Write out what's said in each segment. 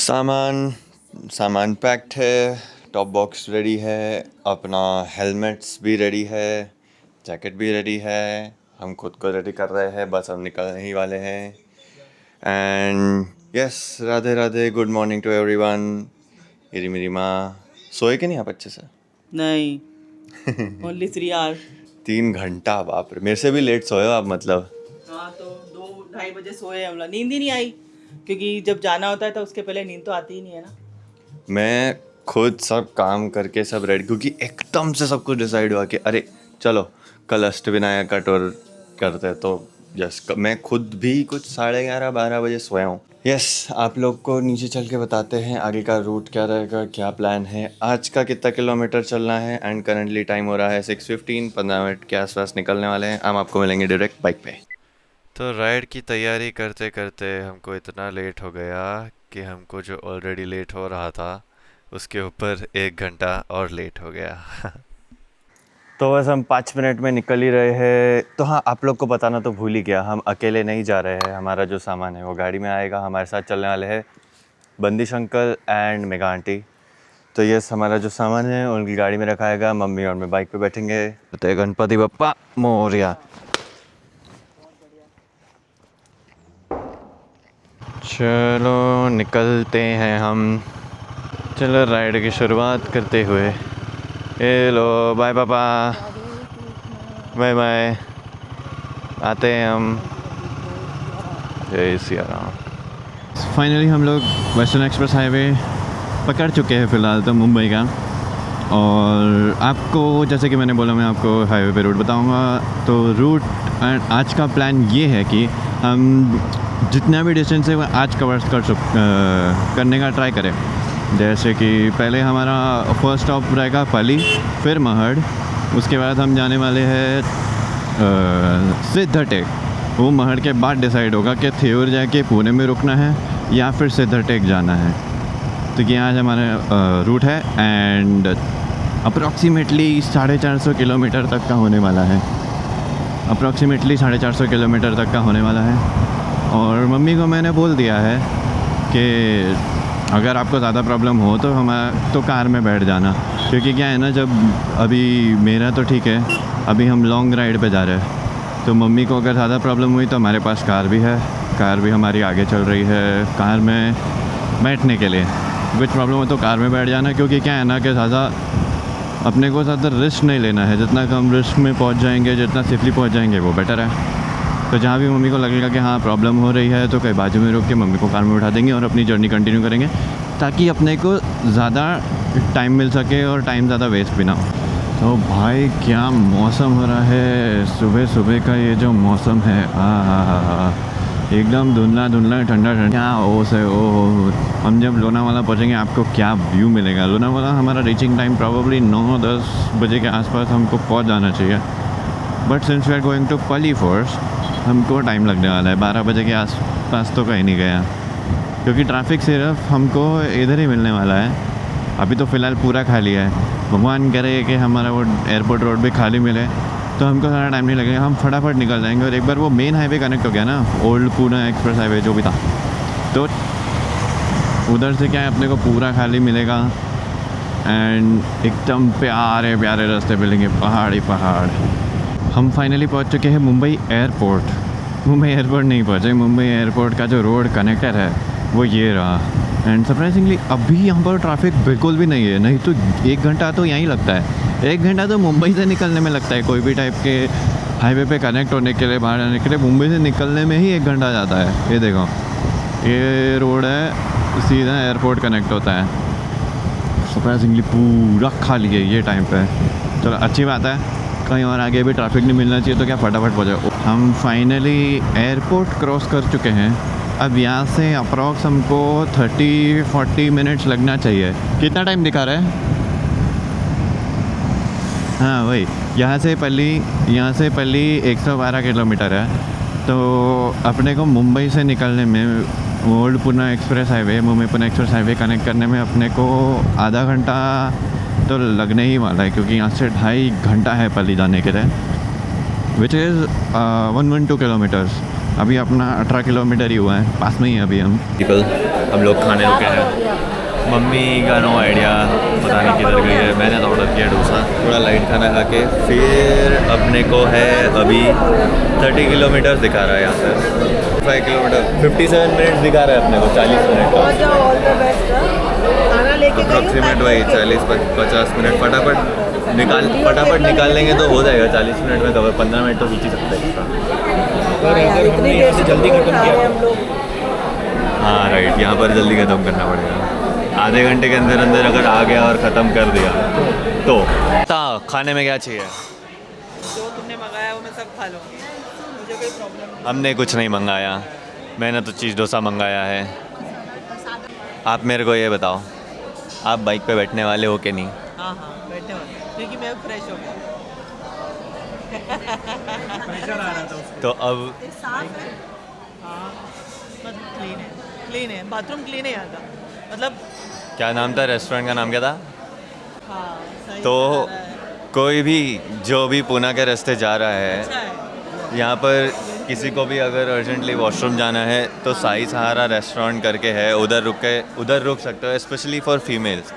सामान सामान पैक्ड है, टॉप बॉक्स रेडी है, अपना हेलमेट्स भी रेडी है, जैकेट भी रेडी है, हम खुद को रेडी कर रहे हैं, बस हम निकलने ही वाले हैं। And yes, Radhe Radhe, good morning to everyone. मेरी माँ सोए कि नहीं आप अच्छे से? नहीं ओनली 3 आवर। 3 घंटा, बाप रे, मेरे से भी लेट सोए हो आप मतलब। हाँ तो 2-2:30 बजे सोए हम लोग, नींद ही नहीं आई क्योंकि जब जाना होता है तो उसके पहले नींद तो आती ही नहीं है ना। मैं खुद सब काम करके सब रेडी, क्योंकि एकदम से सब कुछ डिसाइड हुआ कि अरे चलो कल अष्टविनायक का टूर करते हैं, तो यस मैं खुद भी कुछ 11:30-12 बजे सोया हूँ। यस, आप लोग को नीचे चल के बताते हैं आगे का रूट क्या रहेगा, क्या प्लान है, आज का कितना किलोमीटर चलना है। एंड करंटली टाइम हो रहा है 6:15, 15 मिनट के आसपास निकलने वाले हैं। हम आपको मिलेंगे डायरेक्ट बाइक पे। तो राइड की तैयारी करते करते हमको इतना लेट हो गया कि हमको जो ऑलरेडी लेट हो रहा था उसके ऊपर 1 घंटा और लेट हो गया। तो बस हम 5 मिनट में निकल ही रहे हैं। तो हाँ, आप लोग को बताना तो भूल ही गया, हम अकेले नहीं जा रहे हैं। हमारा जो सामान है वो गाड़ी में आएगा। हमारे साथ चलने वाले हैं बंदिश अंकल एंड मेगा आंटी। तो यस, हमारा जो सामान है उनकी गाड़ी में रखाएगा, मम्मी और मैं बाइक पे बैठेंगे। तो गणपति बप्पा मोरया। चलो निकलते हैं हम। चलो राइड की शुरुआत करते हुए। हेलो, बाय पापा, बाय बाय, आते हैं हम। जय सिया राम। फाइनली हम लोग वेस्टर्न एक्सप्रेस हाईवे पकड़ चुके हैं फ़िलहाल तो, मुंबई का। और आपको जैसे कि मैंने बोला, मैं आपको हाईवे पे रूट बताऊंगा। तो रूट आज का प्लान ये है कि हम जितना भी डिस्टेंस है वो आज कवर करने का ट्राई करें। जैसे कि पहले हमारा फर्स्ट स्टॉप रहेगा पली, फिर महड़, उसके बाद हम जाने वाले हैं सिद्धटेक। वो महड़ के बाद डिसाइड होगा कि थेऊर जाके पुणे में रुकना है या फिर सिद्धटेक जाना है। तो ये आज हमारा रूट है एंड अप्रॉक्सीमेटली 450 किलोमीटर तक का होने वाला है। अप्रॉक्सीमेटली 450 किलोमीटर तक का होने वाला है। और मम्मी को मैंने बोल दिया है कि अगर आपको ज़्यादा प्रॉब्लम हो तो कार में बैठ जाना, क्योंकि क्या है ना, जब अभी मेरा तो ठीक है, अभी हम लॉन्ग राइड पे जा रहे हैं, तो मम्मी को अगर ज़्यादा प्रॉब्लम हुई तो हमारे पास कार भी है, कार भी हमारी आगे चल रही है कार में बैठने के लिए। कुछ प्रॉब्लम हो तो कार में बैठ जाना, क्योंकि क्या है ना कि ज़्यादा अपने को ज़्यादा रिस्क नहीं लेना है। जितना कम रिस्क में पहुंच जाएंगे, जितना सेफली पहुंच जाएंगे वो बेटर है। तो जहाँ भी मम्मी को लगेगा कि हाँ प्रॉब्लम हो रही है, तो कहीं बाजू में रोक के मम्मी को कार में उठा देंगे और अपनी जर्नी कंटिन्यू करेंगे, ताकि अपने को ज़्यादा टाइम मिल सके और टाइम ज़्यादा वेस्ट भी ना हो। तो भाई क्या मौसम हो रहा है, सुबह सुबह का ये जो मौसम है, एकदम धुंधला धुंधला ठंडा ठंडा। क्या ओस है, ओ हम जब लोनावाला पहुँचेंगे आपको क्या व्यू मिलेगा। लोनावाला हमारा रीचिंग टाइम प्रॉबली 9-10 बजे के आसपास हमको पहुँच जाना चाहिए, but since we are going to Pali first, हमको टाइम लगने वाला है। 12 बजे के आसपास तो कहीं नहीं गया, क्योंकि ट्रैफिक सिर्फ हमको इधर ही मिलने वाला है। अभी तो फ़िलहाल पूरा खाली है। भगवान करे कि हमारा वो एयरपोर्ट रोड भी खाली मिले तो हमको सारा टाइम नहीं लगेगा, हम फटाफट निकल जाएंगे। और एक बार वो मेन हाईवे कनेक्ट हो गया ना, ओल्ड पुणे एक्सप्रेस हाईवे जो भी था, तो उधर से क्या है, अपने को पूरा खाली मिलेगा एंड एकदम प्यारे प्यारे रास्ते मिलेंगे, पहाड़ ही पहाड़। हम फाइनली पहुंच चुके हैं मुंबई एयरपोर्ट। मुंबई एयरपोर्ट नहीं पहुंचे, मुंबई एयरपोर्ट का जो रोड कनेक्टर है वो ये रहा। एंड सरप्राइजिंगली अभी यहाँ पर ट्रैफिक बिल्कुल भी नहीं है, नहीं तो 1 घंटा तो यहीं लगता है। 1 घंटा तो मुंबई से निकलने में लगता है, कोई भी टाइप के हाईवे पे कनेक्ट होने के लिए, बाहर जाने के लिए मुंबई से निकलने में ही 1 घंटा जाता है। ये देखो, ये रोड है, सीधा एयरपोर्ट कनेक्ट होता है। सरप्राइजिंगली पूरा खाली है ये टाइम पे। चलो अच्छी बात है, कहीं और आगे भी ट्रैफिक नहीं मिलना चाहिए, तो क्या फटाफट पहुँचे। हम फाइनली एयरपोर्ट क्रॉस कर चुके हैं। अब यहाँ से अप्रॉक्स हमको 30-40 मिनट्स लगना चाहिए। कितना टाइम दिखा रहा है? हाँ वही, यहाँ से पल्ली 112 किलोमीटर है। तो अपने को मुंबई से निकलने में old Pune express highway, Mumbai Pune express highway connect करने में अपने को आधा घंटा तो लगने ही वाला है, क्योंकि यहाँ से 2.5 घंटा है पल्ली जाने के लिए, विच इज़ 112 किलोमीटर्स। अभी अपना 18 किलोमीटर ही हुआ है, पास में ही अभी हम लोग खाने रुके हैं। मम्मी का नो आइडिया, पता नहीं किधर गई है। मैंने तो ऑर्डर किया डोसा, थोड़ा लाइट खाना खा के फिर अपने को है अभी 30 किलोमीटर दिखा रहा है यहाँ से, 5 किलोमीटर 57 मिनट्स दिखा रहा है अपने को, 40 मिनट का अप्रॉक्सीमेट वही 40-50 मिनट फटाफट निकाल लेंगे तो हो जाएगा 40 मिनट में कवर। 15 मिनट तो खींच ही सकते हैं। इतनी देर से जल्दी खत्म किया हम लोग। हाँ राइट, यहाँ पर जल्दी ख़त्म करना पड़ेगा। आधे घंटे के अंदर अंदर अगर आ गया और ख़त्म कर दिया तो खाने में क्या चाहिए? जो तुमने मंगाया वो मैं सब खा लूँगी, मुझे कोई प्रॉब्लम नहीं। हमने कुछ नहीं मंगाया, मैंने तो चीज़ डोसा मंगाया है। आप मेरे को ये बताओ, आप बाइक पे बैठने वाले हो कि नहीं? हाँ हाँ बैठने वाले, क्योंकि मैं फ्रेश हो गया। तो अब हाँ मतलब क्लीन है, बाथरूम क्लीन है यहाँ का। मतलब क्या नाम था रेस्टोरेंट का, नाम क्या था? हाँ सही तो बता रहा है। कोई भी जो भी पूना के रास्ते जा रहा है, अच्छा है। यहाँ पर किसी को भी अगर अर्जेंटली वॉशरूम जाना है तो साई सहारा रेस्टोरेंट करके है, उधर रुक सकते हो, स्पेशली फॉर फीमेल्स,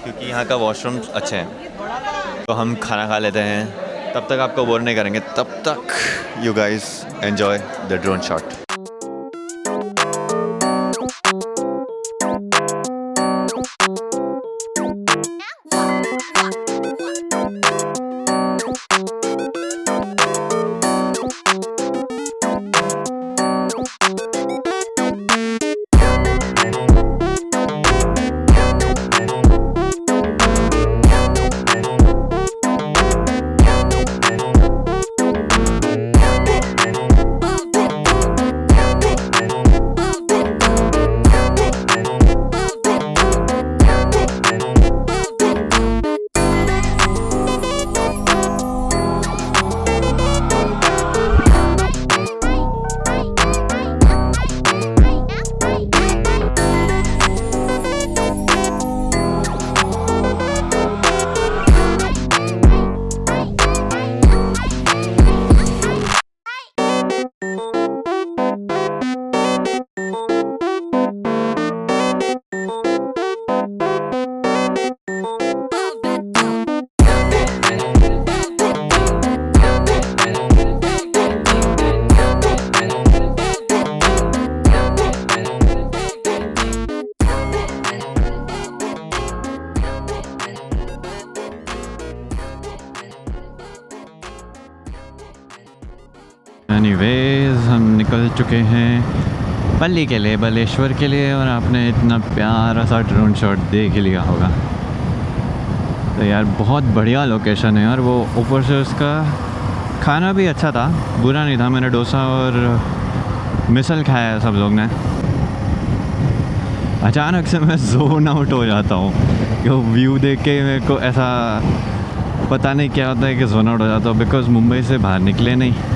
क्योंकि यहाँ का वॉशरूम अच्छे हैं। तो हम खाना खा लेते हैं, तब तक आपको बोर नहीं करेंगे, तब तक you guys enjoy the drone shot. Anyways हम निकल चुके हैं पल्ली के लिए, बालेश्वर के लिए, और आपने इतना प्यारा सा ड्रोन शॉट देख ही लिया होगा। तो यार बहुत बढ़िया लोकेशन है यार, वो ऊपर से उसका खाना भी अच्छा था, बुरा नहीं था। मैंने डोसा और मिसल खाया है सब लोग ने। अचानक से मैं जोन आउट हो जाता हूँ, वो व्यू देख के मेरे को ऐसा पता नहीं क्या होता है कि जोन आउट हो जाता हूँ, बिकॉज़ मुंबई से बाहर निकले नहीं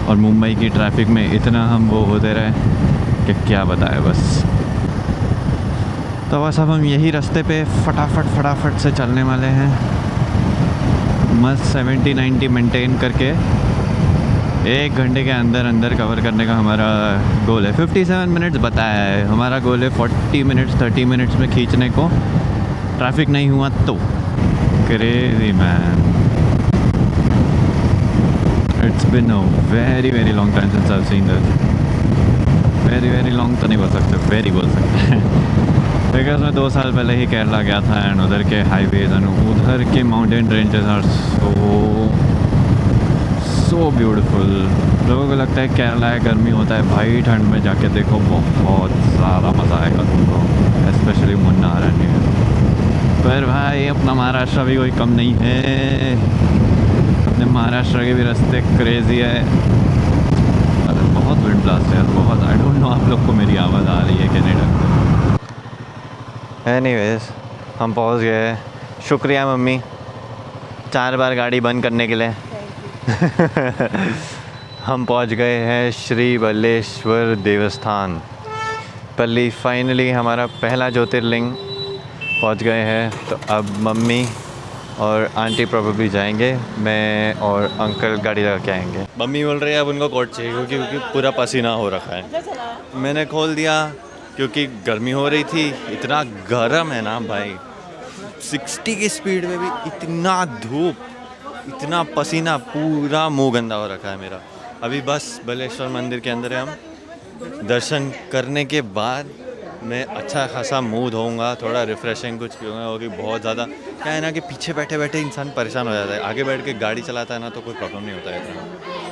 और मुंबई की ट्रैफिक में इतना हम वो होते रहे कि क्या बताए बस। तो बस अब हम यही रास्ते पे फटाफट से चलने वाले हैं, मस्त 70-90 मेंटेन करके 1 घंटे के अंदर कवर करने का हमारा गोल है। 57 मिनट्स बताया है, हमारा गोल है 40 मिनट्स 30 मिनट्स में खींचने को, ट्रैफिक नहीं हुआ तो। Crazy man, it's been a very long time since I have seen this. Very long तो नहीं बोल सकते, वेरी बोल सकते हैं, बिकॉज मैं 2 साल पहले ही केरला गया था एंड उधर के हाईवेज एंड उधर के mountain ranges are so beautiful. लोगों को लगता है केरला है, गर्मी होता है, भाई ठंड में जाके देखो बहुत ज़्यादा मज़ा आएगा तुमको, स्पेशली मुन्नार एंड। पर भाई अपना महाराष्ट्र भी कोई कम नहीं है, अपने महाराष्ट्र के भी रास्ते क्रेजी है। अरे बहुत विंड ब्लास्ट है, बहुत। आई डोंट नो आप लोग को मेरी आवाज़ आ रही है कि नहीं। एनीवेज हम पहुंच गए, शुक्रिया मम्मी 4 बार गाड़ी बंद करने के लिए। हम पहुंच गए हैं श्री बालेश्वर देवस्थान पल्ली। फाइनली हमारा पहला ज्योतिर्लिंग पहुंच गए हैं। तो अब मम्मी और आंटी प्रोबेबली जाएंगे, मैं और अंकल गाड़ी लगा के आएंगे। मम्मी बोल रही है अब उनको कोट चाहिए क्योंकि पूरा पसीना हो रखा है। मैंने खोल दिया क्योंकि गर्मी हो रही थी, इतना गर्म है ना भाई, 60 की स्पीड में भी इतना धूप, इतना पसीना, पूरा मुंह गंदा हो रखा है मेरा। अभी बस बलेश्वर मंदिर के अंदर है हम। दर्शन करने के बाद मैं अच्छा खासा मुंह धोऊंगा, थोड़ा रिफ़्रेशिंग कुछ पीऊँगा, क्योंकि बहुत ज़्यादा क्या है ना कि पीछे बैठे बैठे इंसान परेशान हो जाता है। आगे बैठ के गाड़ी चलाता है ना तो कोई प्रॉब्लम नहीं होता है इतना,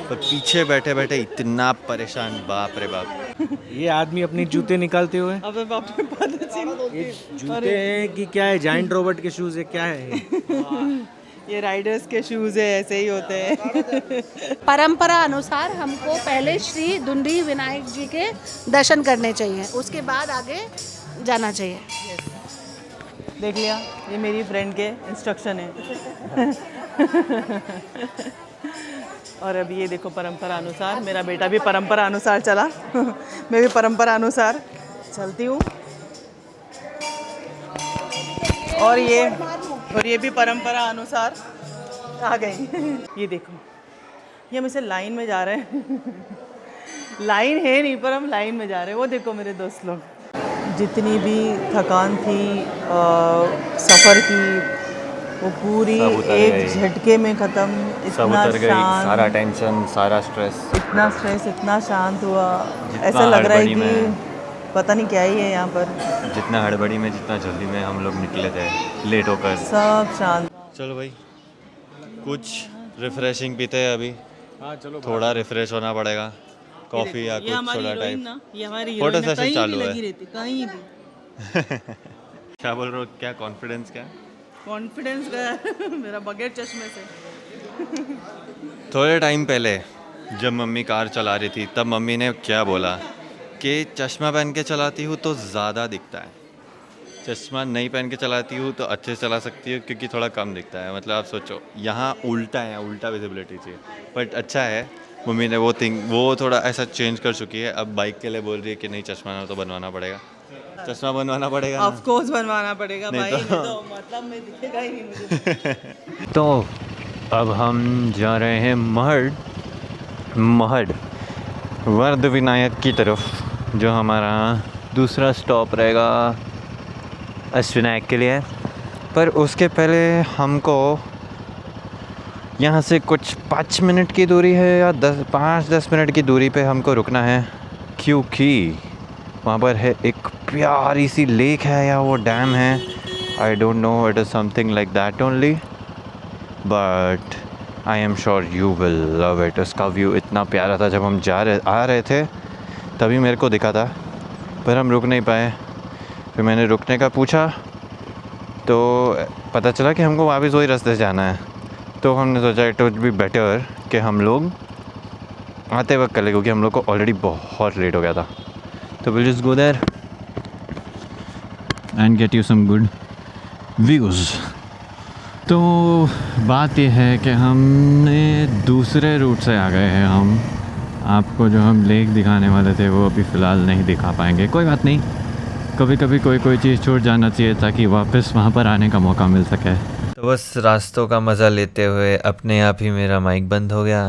पर पीछे बैठे बैठे इतना परेशान, बाप रे बाप। ये आदमी अपने जूते निकालते हुए, अबे बाप रे, ये जूते हैं कि क्या है, जाइंट रॉबर्ट के शूज है क्या है ये? ये राइडर्स के शूज़ है, ऐसे ही होते हैं। परंपरा अनुसार हमको पहले श्री दुंडी विनायक जी के दर्शन करने चाहिए, उसके बाद आगे जाना चाहिए। देख लिया, ये मेरी फ्रेंड के इंस्ट्रक्शन है। और अभी ये देखो, परंपरा अनुसार मेरा बेटा भी परंपरा अनुसार चला। मैं भी परंपरा अनुसार चलती हूँ। और ये भी परंपरा अनुसार आ गई। ये देखो, ये हम इसे लाइन में जा रहे हैं। लाइन है नहीं पर हम लाइन में जा रहे हैं। वो देखो मेरे दोस्त लोग, जितनी भी थकान थी सफ़र की, वो पूरी एक झटके में ख़त्म। इतना शांत, सारा टेंशन, सारा स्ट्रेस, इतना शांत हुआ, ऐसा लग रहा है कि पता नहीं क्या ही है यहाँ पर। जितना हड़बड़ी में, जितना जल्दी में हम लोग निकले थे लेट होकर, सब शांत। चलो भाई कुछ रिफ्रेशिंग पीते हैं अभी। हाँ चलो, थोड़ा रिफ्रेश होना पड़ेगा, कॉफ़ी या कुछ सोडा टाइप। ये हमारी फोटो हीरोइन सेशन चालू है। कहीं भी। क्या बोल रहे हो, क्या कॉन्फिडेंस, क्या कॉन्फिडेंस गया मेरा बगैर चश्मे से। थोड़े टाइम पहले जब मम्मी कार चला रही थी तब मम्मी ने क्या बोला कि चश्मा पहन के चलाती हूँ तो ज़्यादा दिखता है, चश्मा नहीं पहन के चलाती हूँ तो अच्छे से चला सकती हूँ क्योंकि थोड़ा कम दिखता है। मतलब आप सोचो, यहाँ उल्टा है, उल्टा विजिबिलिटी चाहिए, बट अच्छा है मम्मी ने वो थोड़ा ऐसा चेंज कर चुकी है। अब बाइक के लिए बोल रही है कि नहीं, चश्मा तो बनवाना पड़ेगा, चश्मा बनवाना पड़ेगा। ऑफ कोर्स बनवाना पड़ेगा नहीं भाई, तो- नहीं तो मतलब में दिखेगा ही नहीं मुझे। तो अब हम जा रहे हैं महड वर्ध विनायक की तरफ, जो हमारा दूसरा स्टॉप रहेगा अष्टविनायक के लिए। पर उसके पहले हमको यहाँ से कुछ 5 मिनट की दूरी है या 5-10 मिनट की दूरी पे हमको रुकना है, क्योंकि वहाँ पर है एक प्यारी सी लेक है या वो डैम है, I don't no, it is something like that only, but I am sure you will love it. उसका व्यू इतना प्यारा था, जब हम आ रहे थे तभी मेरे को दिखा था, पर हम रुक नहीं पाए। फिर मैंने रुकने का पूछा तो पता चला कि हमको वापस वही रास्ते से जाना है। तो हमने सोचा इट वुड बी बेटर कि हम लोग आते वक्त कर ले, क्योंकि हम लोग को ऑलरेडी बहुत लेट हो गया था। तो will just go there and get you some good views. तो बात यह है कि हमने दूसरे रूट से आ गए हैं। हम आपको जो हम लेक दिखाने वाले थे वो अभी फ़िलहाल नहीं दिखा पाएंगे, कोई बात नहीं, कभी कभी कोई चीज़ छूट जाना चाहिए ताकि वापस वहाँ पर आने का मौका मिल सके। तो बस रास्तों का मज़ा लेते हुए अपने आप ही मेरा माइक बंद हो गया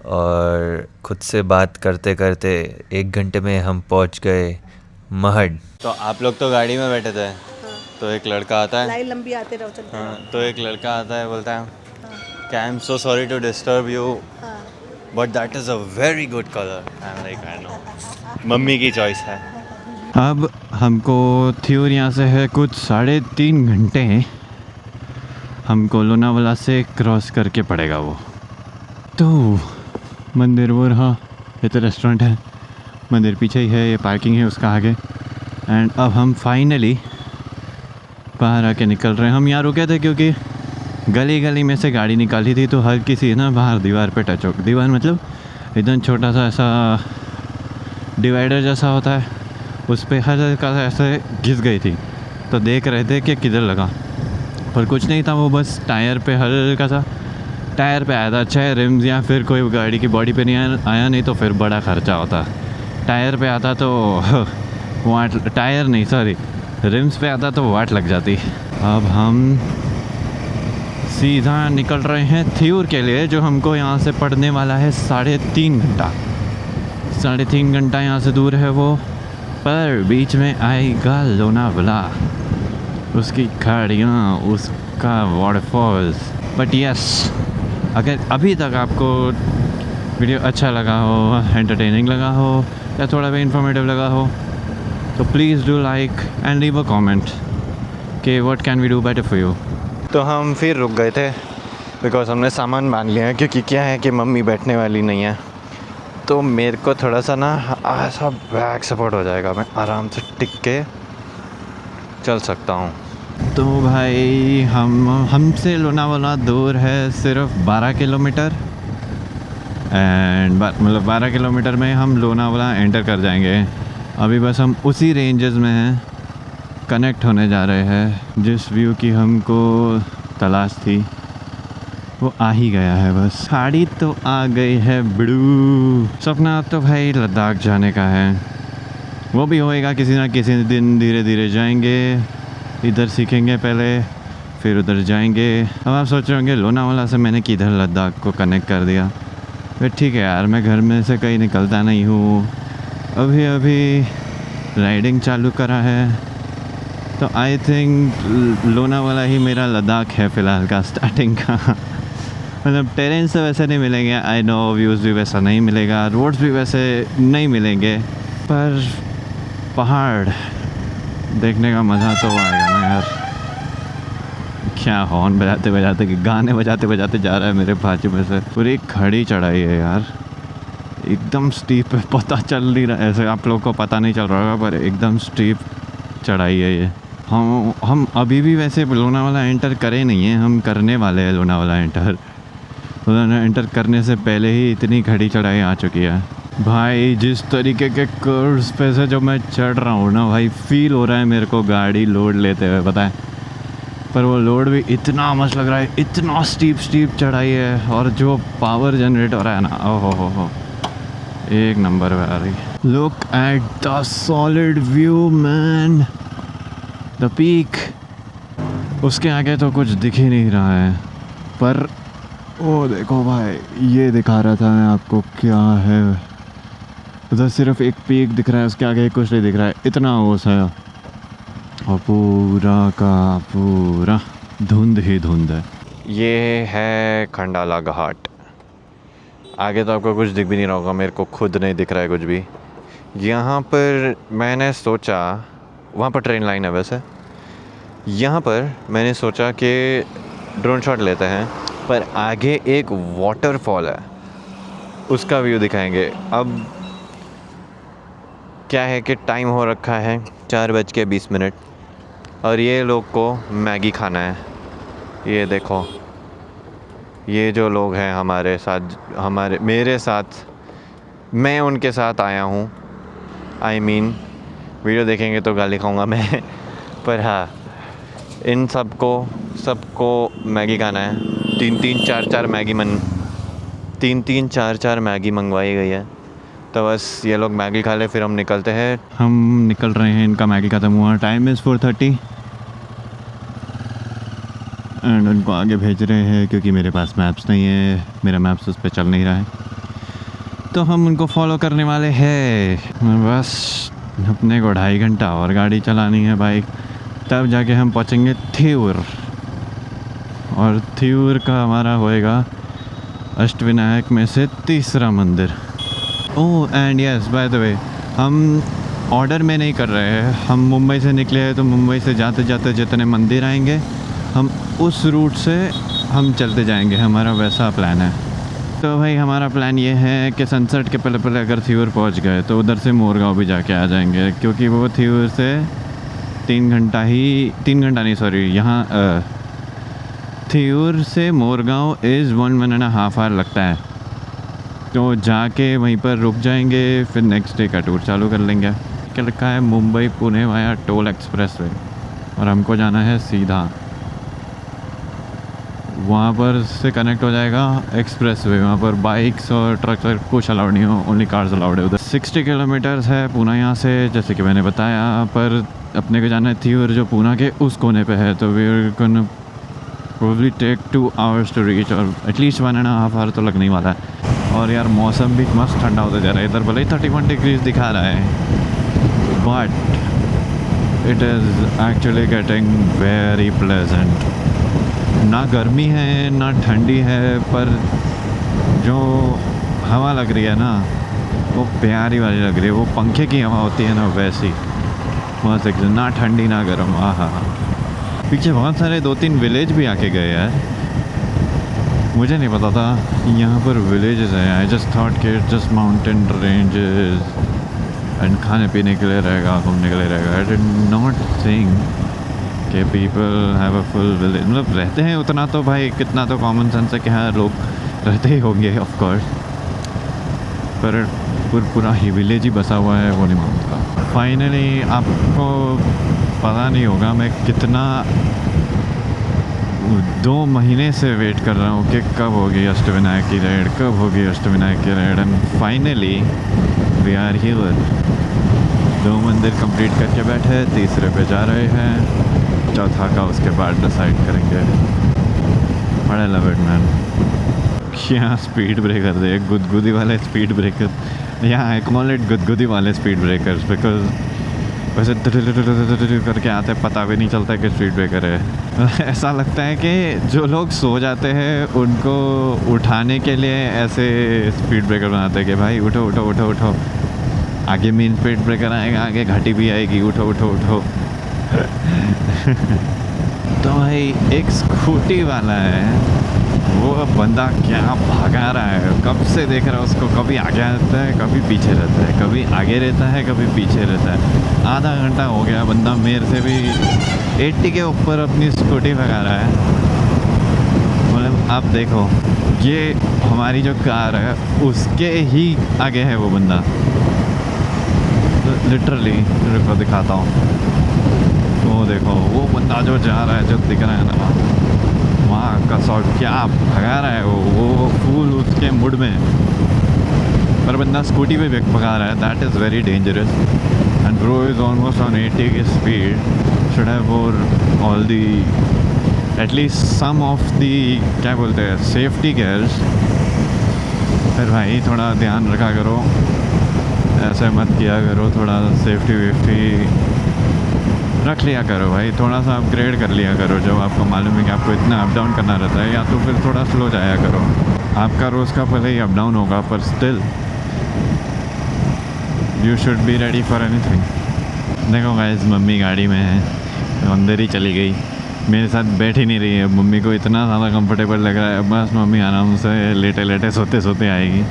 और खुद से बात करते करते 1 घंटे में हम पहुंच गए महड। तो आप लोग तो गाड़ी में बैठे थे, तो एक लड़का आता है, लाइन लंबी आते रहो, चलते हाँ, तो एक लड़का आता है, बोलता है कि I am so sorry to disturb you but that is a very good colour. I am like, I know, mummy की चॉइस है। अब हमको थ्योर यहाँ से है कुछ 3.5 घंटे हमको लोनावाला से क्रॉस करके पड़ेगा वो। तो मंदिर वो रहा, ये तो रेस्टोरेंट है, मंदिर पीछे ही है, ये पार्किंग है उसका आगे। एंड अब हम फाइनली बाहर आके निकल रहे हैं। हम यहाँ रुके थे क्योंकि गली में से गाड़ी निकाली थी, तो हर किसी ना बाहर दीवार पे टच हो, दीवार मतलब एकदम छोटा सा ऐसा डिवाइडर जैसा होता है, उस पर हल्का सा ऐसे घिस गई थी। तो देख रहे थे कि किधर लगा, पर कुछ नहीं था, वो बस टायर पे हल्का सा टायर पे आया था। अच्छा है रिम्स या फिर कोई गाड़ी की बॉडी पे नहीं आया, नहीं तो फिर बड़ा खर्चा होता। टायर पे आता तो वाट, टायर नहीं सॉरी रिम्स पे आता तो वाट लग जाती। अब हम सीधा निकल रहे हैं थियूर के लिए, जो हमको यहाँ से पड़ने वाला है 3.5 घंटा। 3.5 घंटा यहाँ से दूर है वो, पर बीच में आएगा लोनावला, उसकी खाड़ियाँ, उसका वाटरफॉल्स। बट यस, अगर अभी तक आपको वीडियो अच्छा लगा हो, एंटरटेनिंग लगा हो या थोड़ा भी इन्फॉर्मेटिव लगा हो, तो please do like and leave a comment कि what can we do better for you. तो हम फिर रुक गए थे बिकॉज हमने सामान बांध लिया है, क्योंकि क्या है कि मम्मी बैठने वाली नहीं है, तो मेरे को थोड़ा सा ना ऐसा बैक सपोर्ट हो जाएगा, मैं आराम से टिक के चल सकता हूँ। तो भाई हमसे लोनावाला दूर है सिर्फ 12 किलोमीटर, एंड मतलब 12 किलोमीटर में हम लोनावाला एंटर कर जाएंगे। अभी बस हम उसी रेंजेस में हैं, कनेक्ट होने जा रहे हैं। जिस व्यू की हमको तलाश थी वो आ ही गया है, बस खाड़ी तो आ गई है बड़ू। सपना तो भाई लद्दाख जाने का है, वो भी होएगा किसी ना किसी दिन, धीरे धीरे जाएंगे। इधर सीखेंगे पहले, फिर उधर जाएंगे। अब आप सोच रहे होंगे लोनावाला से मैंने किधर लद्दाख को कनेक्ट कर दिया। फिर ठीक है यार, मैं घर में से कहीं निकलता नहीं हूँ, अभी अभी राइडिंग चालू करा है, तो आई थिंक लोनावाला ही मेरा लद्दाख है फ़िलहाल का, स्टार्टिंग का। मतलब टेरेन से वैसे नहीं मिलेंगे, आई नो, व्यूज़ भी वैसा नहीं मिलेगा, रोड्स भी वैसे नहीं मिलेंगे, पर पहाड़ देखने का मज़ा तो आएगा ना यार। क्या हॉर्न बजाते बजाते, गाने बजाते बजाते जा रहा है मेरे बाजू में से। पूरी खड़ी चढ़ाई है यार, एकदम स्टीप है, पता चल नहीं रहा, ऐसे आप लोग को पता नहीं चल रहा होगा, पर एकदम स्टीप चढ़ाई है ये। हम अभी भी वैसे लोनावाला एंटर करे नहीं हैं, हम करने वाले हैं लोनावाला एंटर। एंटर करने से पहले ही इतनी खड़ी चढ़ाई आ चुकी है भाई। जिस तरीके के कर्व्स पे से जो मैं चढ़ रहा हूँ ना भाई, फील हो रहा है मेरे को गाड़ी लोड लेते हुए, पता है। पर वो लोड भी इतना मस्त लग रहा है, इतना स्टीप चढ़ाई है, और जो पावर जनरेट हो रहा है ना, ओहो हो, एक नंबर पे आ रही। Look at the solid view man, the peak. उसके आगे तो कुछ दिख ही नहीं रहा है, पर ओ देखो भाई, ये दिखा रहा था मैं आपको, क्या है उधर सिर्फ एक पीक दिख रहा है, उसके आगे कुछ नहीं दिख रहा है, इतना ओस है, और पूरा का पूरा धुंध ही धुंध है। ये है खंडाला घाट। आगे तो आपको कुछ दिख भी नहीं रहा होगा, मेरे को खुद नहीं दिख रहा है कुछ भी। यहाँ पर मैंने सोचा, वहाँ पर ट्रेन लाइन है वैसे, यहाँ पर मैंने सोचा कि ड्रोन शॉट लेते हैं, पर आगे एक वाटरफॉल है, उसका व्यू दिखाएंगे। अब क्या है कि टाइम हो रखा है 4:20 और ये लोग को मैगी खाना है। ये देखो, ये जो लोग हैं हमारे साथ, मेरे साथ, मैं उनके साथ आया हूँ। आई मीन वीडियो देखेंगे तो गाली खाऊंगा मैं पर हाँ, इन सबको मैगी खाना है। 3-3, 4-4 मैगी मंगवाई गई है, तो बस ये लोग मैगी खा ले, फिर हम निकलते हैं। हम निकल रहे हैं, इनका मैगी ख़त्म हुआ। टाइम इज़ 4:30 एंड उनको आगे भेज रहे हैं, क्योंकि मेरे पास मैप्स नहीं है, मेरा मैप्स उस पर चल नहीं रहा है, तो हम उनको फॉलो करने वाले हैं। बस अपने को 2.5 घंटा और गाड़ी चलानी है बाइक, तब जाके हम पहुँचेंगे थियूर। और थियूर का हमारा होएगा अष्टविनायक में से तीसरा मंदिर। Oh and yes, by the way, हम ऑर्डर में नहीं कर रहे हैं, हम मुंबई से निकले हैं, तो मुंबई से जाते जाते जितने मंदिर आएंगे हम उस रूट से हम चलते जाएंगे, हमारा वैसा प्लान है। तो भाई हमारा प्लान ये है कि सनसेट के पहले अगर थियूर पहुंच गए तो उधर से मोरगांव भी जाके आ जाएंगे, क्योंकि वो थियूर से 3 घंटा नहीं, सॉरी, यहाँ थियूर से मोरगांव इज़ 1.5 आवर लगता है। तो जाके वहीं पर रुक जाएंगे, फिर नेक्स्ट डे का टूर चालू कर लेंगे। क्या लिखा है, Mumbai Pune via toll express way, और हमको जाना है सीधा वहाँ पर से कनेक्ट हो जाएगा एक्सप्रेस वे। वहाँ पर बाइक्स और ट्रक्स और कुछ अलाउड नहीं हो, ओनली कार्स अलाउड है उधर। 60 किलोमीटर्स है पूना यहाँ से, जैसे कि मैंने बताया, पर अपने को जाना है थियूर जो पूना के उस कोने पे है, तो we are gonna probably take 2 hours to reach, और एटलीस्ट 1.5 hour तो लगने ही वाला है। और यार मौसम भी मस्त ठंडा होता जा रहा है। इधर भले ही 31 डिग्रीज दिखा रहा है, but it is actually getting very pleasant. ना गर्मी है ना ठंडी है, पर जो हवा लग रही है ना वो प्यारी वाली लग रही है। वो पंखे की हवा होती है ना वैसी, मस्त एकदम, ना ठंडी ना गर्म। आहा, पीछे बहुत सारे 2-3 विलेज भी आके गए यार, मुझे नहीं पता था यहाँ पर विलेजेस हैं। आई जस्ट थॉट कि जस्ट माउंटेन रेंजेस एंड खाने पीने के लिए रहेगा, घूमने के लिए रहेगा। आई डिड नॉट थिंक कि people have a full village. मतलब रहते हैं उतना तो भाई, कितना तो कॉमन सेंस है कि हाँ लोग रहते ही होंगे ऑफ कोर्स, पर पूरा ही विलेज ही बसा हुआ है वो नहीं मानता। फाइनली आपको पता नहीं होगा मैं कितना 2 महीने से वेट कर रहा हूँ कि कब होगी अष्टविनायक की रेड, कब होगी अष्टविनायक की रेड, and finally we are here. 2 मंदिर कंप्लीट करके बैठे, तीसरे पे जा रहे हैं, चौथा का उसके बाद डिसाइड करेंगे। बड़ा लव इट मैन। यहाँ स्पीड ब्रेकर दे, गुदगुदी वाले स्पीड ब्रेकर, यहाँ आई कॉल इट गुदगुदी वाले स्पीड ब्रेकर्स, बिकॉज वैसे करके आते पता भी नहीं चलता कि स्पीड ब्रेकर है। ऐसा लगता है कि जो लोग सो जाते हैं उनको उठाने के लिए ऐसे स्पीड ब्रेकर बनाते हैं कि भाई उठो उठो उठो उठो, आगे मेन स्पीड ब्रेकर आएगा, आगे घाटी भी आएगी, उठो उठो उठो। तो भाई एक स्कूटी वाला है, वो बंदा क्या भागा रहा है, कब से देख रहा है उसको, कभी आगे रहता है कभी पीछे रहता है, कभी आगे रहता है कभी पीछे रहता है। आधा घंटा हो गया बंदा मेरे से भी 80 के ऊपर अपनी स्कूटी भगा रहा है। मतलब आप देखो, ये हमारी जो कार है उसके ही आगे है वो बंदा, लिटरली। रुको दिखाता हूँ, वो देखो वो बंदा जो जा रहा है, जो दिख रहा है ना, वहाँ का सौ क्या भगा रहा है वो फूल उसके मुड में, पर बंदा स्कूटी पे भगा रहा है। That is very dangerous, and bro is almost on 80 की speed. Should have wore all the at least some of the क्या बोलते हैं सेफ्टी गेयर्स। फिर भाई थोड़ा ध्यान रखा करो, ऐसे मत किया करो, थोड़ा सेफ्टी वेफ्टी रख लिया करो भाई, थोड़ा सा अपग्रेड कर लिया करो। जब आपको मालूम है कि आपको इतना अप डाउन करना रहता है, या तो फिर थोड़ा स्लो जाया करो। आपका रोज़ का भले ही अप डाउन होगा, पर still you should be ready for anything. देखो गाइस, मम्मी गाड़ी में है, अंदर ही चली गई, मेरे साथ बैठ ही नहीं रही है। मम्मी को इतना ज़्यादा कंफर्टेबल लग रहा है, बस मम्मी आराम से लेटे लेटे सोते सोते आएगी।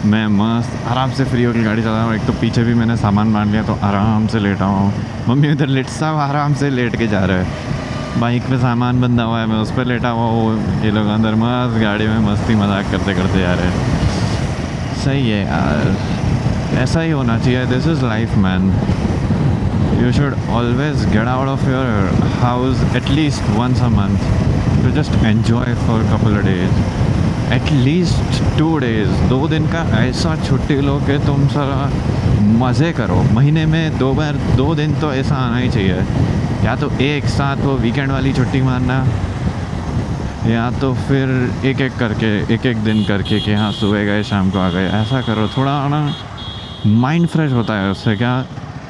मैं मस्त आराम से फ्री होकर गाड़ी चला रहा हूँ। एक तो पीछे भी मैंने सामान बांध लिया, तो आराम से लेटा हूँ। मम्मी उधर लेट, सब आराम से लेट के जा रहे हैं। बाइक पे सामान बंधा हुआ है, मैं उस पर लेटा हुआ हूँ, ये लोग अंदर मस्त गाड़ी में मस्ती मजाक करते करते जा रहे हैं। सही है यार, ऐसा ही होना चाहिए। This is life man. You should always get out of your house at least once a month to just enjoy for couple of days, at least 2 days, 2 दिन का ऐसा छुट्टी लो कि तुम सारा मज़े करो। महीने में 2 बार 2 दिन तो ऐसा आना ही चाहिए, या तो एक साथ वो वीकेंड वाली छुट्टी मारना, या तो फिर एक एक दिन करके कि हाँ सुबह गए शाम को आ गए। ऐसा करो, थोड़ा ना माइंड फ्रेश होता है उससे। क्या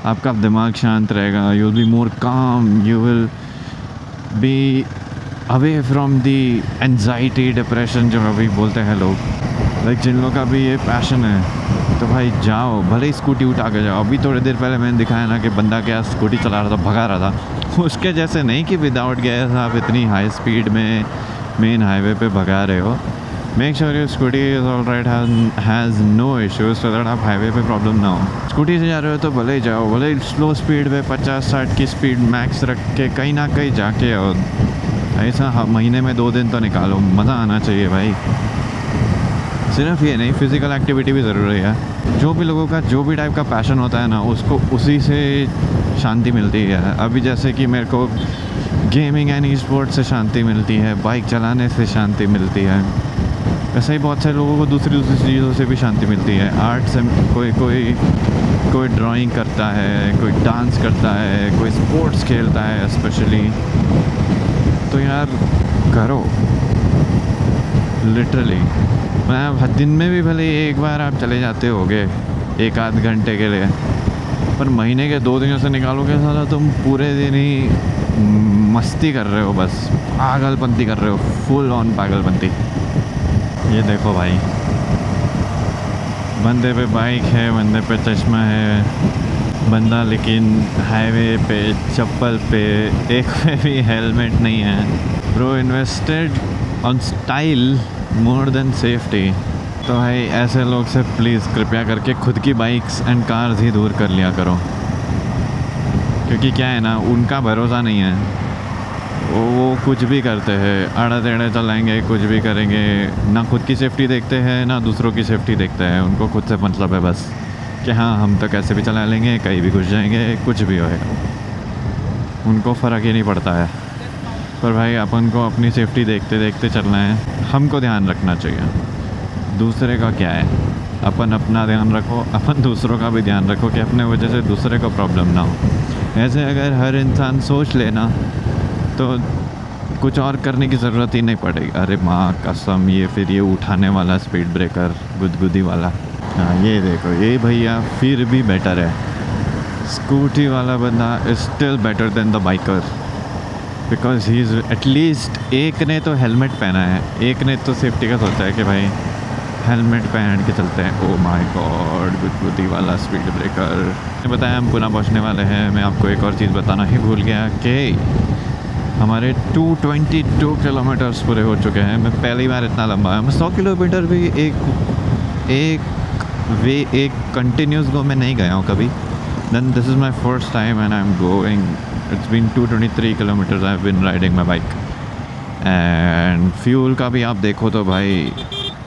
आपका दिमाग शांत रहेगा, यू विल बी मोर काम, you will be away from the anxiety depression जो अभी बोलते हैं लोग। लाइक जिन लोगों का भी ये पैशन है तो भाई जाओ, भले ही स्कूटी उठा के जाओ। अभी थोड़ी देर पहले मैंने दिखाया ना कि बंदा क्या स्कूटी चला रहा था, भगा रहा था। उसके जैसे नहीं कि विदाउट गैस आप इतनी हाई स्पीड में मेन हाईवे पे भगा रहे हो। Make sure your scooty is all right, has no issues, so that आप हाईवे पे प्रॉब्लम ना हो। स्कूटी से जा रहे हो तो भले ही जाओ, भले ही स्लो स्पीड पे 50-60 की स्पीड मैक्स रख के कहीं ना कहीं जाके आओ। ऐसा महीने में 2 दिन तो निकालो, मज़ा आना चाहिए भाई। सिर्फ ये नहीं, फिज़िकल एक्टिविटी भी ज़रूरी है। जो भी लोगों का जो भी टाइप का पैशन होता है ना, उसको उसी से शांति मिलती है। अभी जैसे कि मेरे को गेमिंग एंड स्पोर्ट्स से शांति मिलती है, बाइक चलाने से शांति मिलती है। वैसे ही बहुत सारे लोगों को दूसरी चीज़ों से भी शांति मिलती है। आर्ट से कोई ड्राइंग करता है, कोई डांस करता है, कोई स्पोर्ट्स खेलता है स्पेशली। तो यार करो लिटरली। मैं दिन में भी भले एक बार आप चले जाते होगे 1-8 घंटे के लिए, पर महीने के 2 दिनों से निकालोगे साला तुम पूरे दिन ही मस्ती कर रहे हो, बस पागलपंती कर रहे हो, फुल ऑन पागलपंती। ये देखो भाई, बंदे पे बाइक है, बंदे पे चश्मा है, बंदा लेकिन हाईवे पे चप्पल पे, एक पे भी हेलमेट नहीं है। Bro invested on style more than safety. तो भाई ऐसे लोग से प्लीज़ कृपया करके खुद की बाइक्स एंड कार्स ही दूर कर लिया करो, क्योंकि क्या है ना, उनका भरोसा नहीं है। वो कुछ भी करते हैं, आड़ा टेढ़े चलाएंगे, कुछ भी करेंगे, ना खुद की सेफ्टी देखते हैं ना दूसरों की सेफ्टी देखते हैं। उनको खुद से मतलब है बस कि हाँ हम तो कैसे भी चला लेंगे, कहीं भी घुस जाएंगे, कुछ भी होएगा, उनको फ़र्क ही नहीं पड़ता है। पर भाई अपन को अपनी सेफ्टी देखते देखते चलना है, हमको ध्यान रखना चाहिए। दूसरे का क्या है, अपन अपना ध्यान रखो, अपन दूसरों का भी ध्यान रखो कि अपने वजह से दूसरे को प्रॉब्लम ना हो। ऐसे अगर हर इंसान सोच लेना तो कुछ और करने की ज़रूरत ही नहीं पड़ेगी। अरे माँ कसम, ये फिर ये उठाने वाला स्पीड ब्रेकर गुदगुदी वाला, हाँ ये देखो, ये भैया फिर भी बेटर है। स्कूटी वाला बंदा is still better than the biker, because he is at least एक ने तो हेलमेट पहना है, एक ने तो सेफ्टी का सोचा है कि भाई हेलमेट पहन के चलते हैं। ओ माय गॉड, गुदगुदी वाला स्पीड ब्रेकर। मैंने बताया हम पुणे पहुंचने वाले हैं। मैं आपको एक और चीज़ बताना ही भूल गया कि हमारे 222 किलोमीटर्स पूरे हो चुके हैं। मैं पहली बार इतना लंबा है, मैं 100 किलोमीटर भी एक कंटिन्यूस गो में नहीं गया हूँ कभी। Then this is my first time and I am going, it's been 223 kilometres I have been riding my bike. And fuel का भी आप देखो तो भाई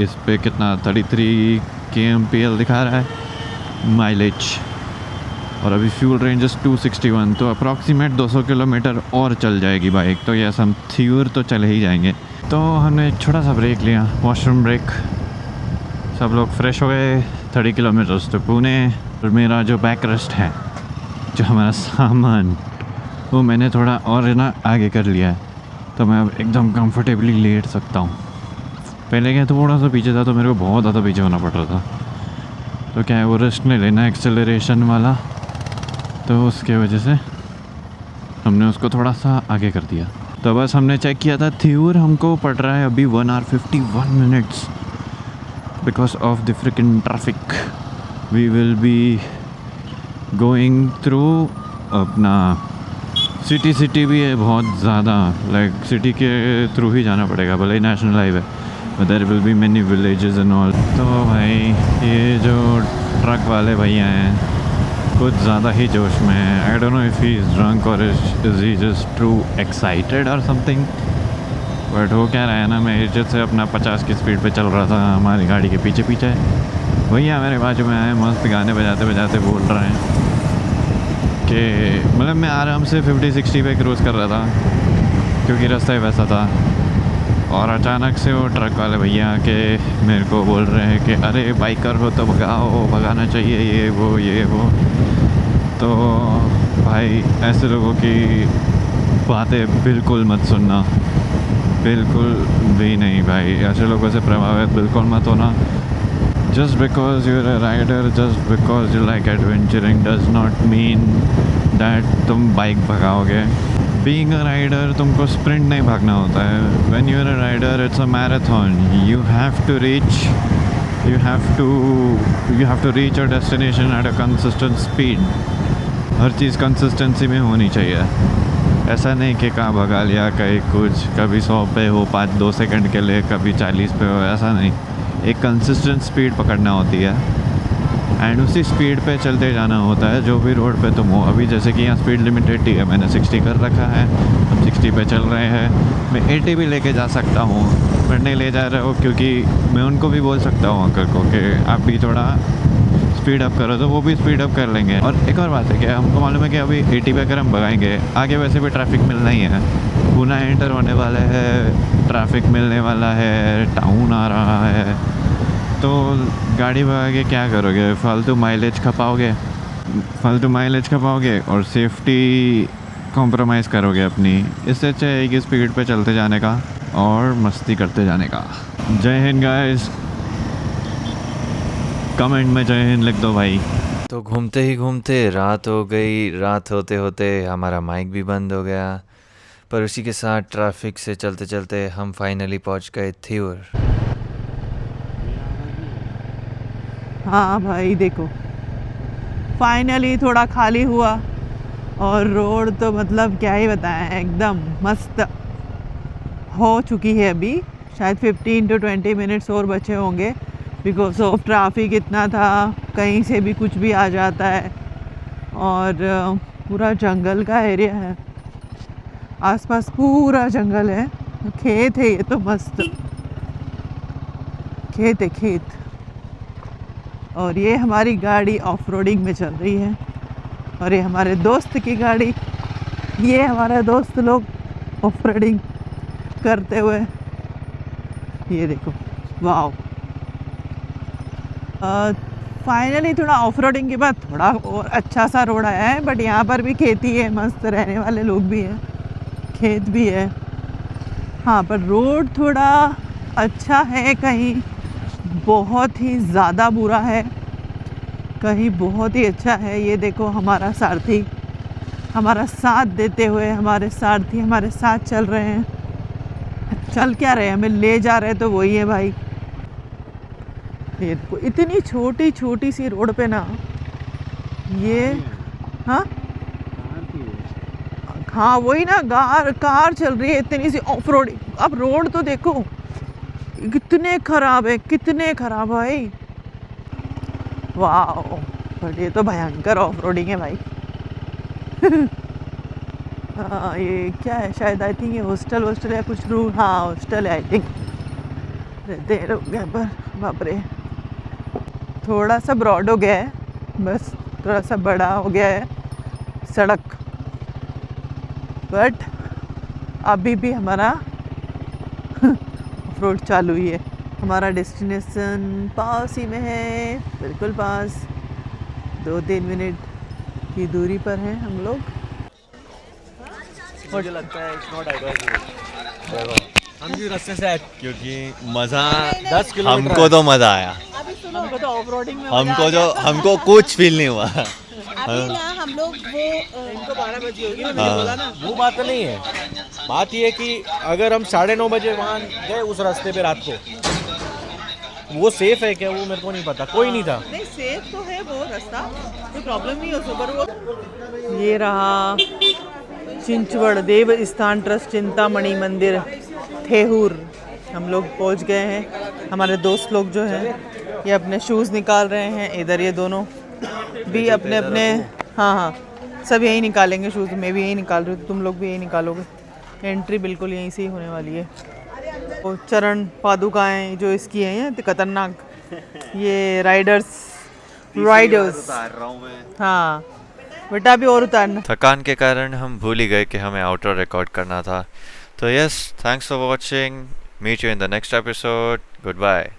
इस पे कितना 33 kmpl दिखा रहा है माइलेज, और अभी फ्यूल रेंज 261, तो अप्रॉक्सीमेट 200 किलोमीटर और चल जाएगी बाइक। तो ये हम थ्यूर तो चले ही जाएंगे। तो हमने एक छोटा सा ब्रेक लिया, वॉशरूम ब्रेक, सब लोग फ्रेश हो गए। 30 किलोमीटर्स तो पुणे। और मेरा जो बैक रेस्ट है, जो हमारा सामान, वो मैंने थोड़ा और ना आगे कर लिया है, तो मैं अब एकदम कंफर्टेबली लेट सकता हूँ। पहले क्या थोड़ा सा पीछे था तो मेरे को बहुत ज़्यादा पीछे होना पड़ रहा था, तो क्या है वो रिस्क नहीं लेना एक्सेलरेशन वाला, तो उसके वजह से हमने उसको थोड़ा सा आगे कर दिया। तो बस हमने चेक किया था, थ्यूर हमको पड़ रहा है अभी 1 hour 51 minutes because of the fricking traffic. We will be going through अपना सिटी भी है बहुत ज़्यादा, लाइक सिटी के थ्रू ही जाना पड़ेगा, भले ही national highway, but there will be many villages and all. तो भाई ये जो ट्रक वाले भैया हैं कुछ ज़्यादा ही जोश में है। I don't know if he is drunk और is he just too excited और समथिंग, बट वो क्या रहा है ना, मैं इज्जत से अपना 50 की स्पीड पे चल रहा था, हमारी गाड़ी के पीछे पीछे भैया मेरे बाजू में आए, मस्त गाने बजाते बजाते बोल रहे हैं कि मतलब मैं आराम से 50-60 पे क्रूज़ कर रहा था क्योंकि रास्ता ही वैसा था, और अचानक से वो ट्रक वाले भैया के मेरे को बोल रहे हैं कि अरे बाइकर हो तो भगाओ, भगाना चाहिए, ये वो। तो भाई ऐसे लोगों की बातें बिल्कुल मत सुनना, बिल्कुल भी नहीं भाई, ऐसे लोगों से प्रभावित बिल्कुल मत होना। Just because you're a rider, just because you like adventuring does not mean that तुम बाइक भगाओगे। Being a rider तुमको स्प्रिंट नहीं भागना होता है। When you're a rider, it's a marathon. You have to reach your destination at a consistent speed. Her cheese consistency में होनी चाहिए। ऐसा नहीं कि कहाँ भगा लिया, कहीं कुछ, कभी 100 पे हो 2 सेकंड के लिए, कभी 40 पे हो, ऐसा नहीं। एक कंसिस्टेंट स्पीड पकड़ना होती है एंड उसी स्पीड पे चलते जाना होता है जो भी रोड पे तुम हो। अभी जैसे कि यहाँ स्पीड लिमिट 80 है, मैंने 60 कर रखा है, हम 60 पे चल रहे हैं। मैं 80 भी लेके जा सकता हूँ, पर नहीं ले जा रहा हूँ क्योंकि मैं उनको भी बोल सकता हूँ अंकल को कि आप भी थोड़ा स्पीड अप करो, तो वो भी स्पीड अप कर लेंगे। और एक और बात है कि हमको मालूम है कि अभी 80 पे अगर हम भगाएंगे, आगे वैसे भी ट्रैफिक मिलना ही है, पुणे एंटर होने वाले है, ट्रैफिक मिलने वाला है, टाउन आ रहा है, तो गाड़ी भगा के क्या करोगे? फालतू माइलेज खपाओगे और सेफ्टी कॉम्प्रोमाइज़ करोगे अपनी। इससे अच्छा है कि स्पीड पे चलते जाने का। और मस्ती करते जाने का। जय हिंद गाइस, कमेंट में जय हिंद लिख दो भाई। तो घूमते ही घूमते रात हो गई। रात होते होते हमारा माइक भी बंद हो गया, पर उसी के साथ ट्रैफिक से चलते चलते हम फाइनली पहुंच गए थियूर। हाँ भाई देखो, फाइनली थोड़ा खाली हुआ और रोड तो मतलब क्या ही बताएं, एकदम मस्त हो चुकी है। अभी शायद 15 to 20 मिनट्स और बचे होंगे, बिकॉज ऑफ ट्रैफिक इतना था, कहीं से भी कुछ भी आ जाता है। और पूरा जंगल का एरिया है, आसपास पूरा जंगल है, खेत है, ये तो मस्त खेत है खेत। और ये हमारी गाड़ी ऑफ रोडिंग में चल रही है, और ये हमारे दोस्त की गाड़ी, ये हमारे दोस्त लोग ऑफ रोडिंग करते हुए, ये देखो वाह। फाइनली थोड़ा ऑफ रोडिंग के बाद थोड़ा और अच्छा सा रोड आया है, बट यहाँ पर भी खेती है, मस्त रहने वाले लोग भी हैं, खेत भी है। हाँ, पर रोड थोड़ा अच्छा है, कहीं बहुत ही ज़्यादा बुरा है, कहीं बहुत ही अच्छा है। ये देखो हमारा सारथी हमारा साथ देते हुए, हमारे सारथी हमारे साथ चल रहे हैं। चल क्या रहे, हमें ले जा रहे तो वही है भाई। ये देखो इतनी छोटी छोटी सी रोड पे ना, ये हाँ हाँ वही ना, कार चल रही है इतनी सी ऑफ रोड। अब रोड तो देखो कितने खराब है, कितने खराब भाई, वाह। बट ये तो भयंकर ऑफ रोडिंग है भाई। हाँ, ये क्या है, शायद आई थिंक ये हॉस्टल या कुछ रूम, हाँ हॉस्टल है आई थिंक, रहते हैं लोग यहाँ पर। बाप रे, थोड़ा सा ब्रॉड हो गया है, बस थोड़ा सा बड़ा हो गया है सड़क, बट अभी भी हमारा ऑफ रोड चालू ही है। हमारा डेस्टिनेशन पास ही में है, बिल्कुल पास, 2-3 मिनट की दूरी पर हैं हम लोग। मुझे लगता है इट्स नॉट एडवाइजेबल हम जिस रास्ते से आए, क्योंकि मज़ा 10 किलोमीटर हमको तो मज़ा आया, हमको तो ऑफ रोडिंग में हमको कुछ फील नहीं हुआ। अभी ना हम लोग वो इनको 12 बजे होगी ना, मैंने बोला ना। वो बात नहीं है। बात ये है कि अगर हम 9:30 बजे वहाँ गए उस रास्ते पे रात को, वो सेफ है क्या वो मेरे को नहीं पता, कोई नहीं था। नहीं सेफ तो है वो रास्ता, कोई प्रॉब्लम नहीं हो सुपर। वो ये रहा चिंचवड़ देव स्थान ट्रस्ट चिंतामणि मंदिर थेहूर। हम लोग पहुंच गए हैं। हमारे दोस्त लोग जो हैं ये अपने शूज़ निकाल रहे हैं, इधर ये दोनों भी अपने अपने, हाँ सब यही निकालेंगे शूज़। मैं भी यही निकाल रही हूँ, तो तुम लोग भी यही निकालोगे। एंट्री बिल्कुल यहीं से ही होने वाली है। वो चरण पादुकाएँ जो इसकी हैं, ये खतरनाक, ये राइडर्स हाँ बेटा भी और उतारना। थकान के कारण हम भूल ही गए कि हमें आउटरो रिकॉर्ड करना था। तो yes, thanks for watching, meet you in the next episode, good bye.